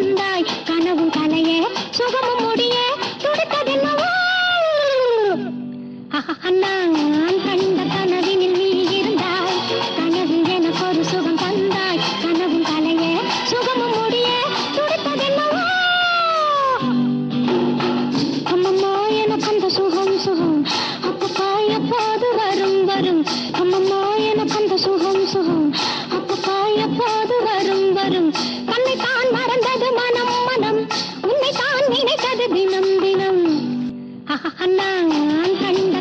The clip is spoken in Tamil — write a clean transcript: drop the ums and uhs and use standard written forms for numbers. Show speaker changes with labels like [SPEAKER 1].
[SPEAKER 1] தந்தாய் கனவும் கலைய சுகமும் முடிய துடித்ததென்னவோ நான் கண்ட கனவினில் நீ இருந்தாய் கனவில் எனக்கு ஒரு சுகம் தந்தாய் கனவும் கலைய சுகமும் முடிய துடித்ததென்னவோ அம்மம்மா எனக்கு அந்த சுகம் சுகம் அப்பப்பா எப்போது வரும் வரும் அம்மம்மா எனக்கு அந்த சுகம் சுகம் அப்பப்பா எப்போது வரும் வரும் தன்னை தான் மறந்தது மனம் மனம் உன்னை தான் நினைத்தது தினம் தினம் நான் கண்ட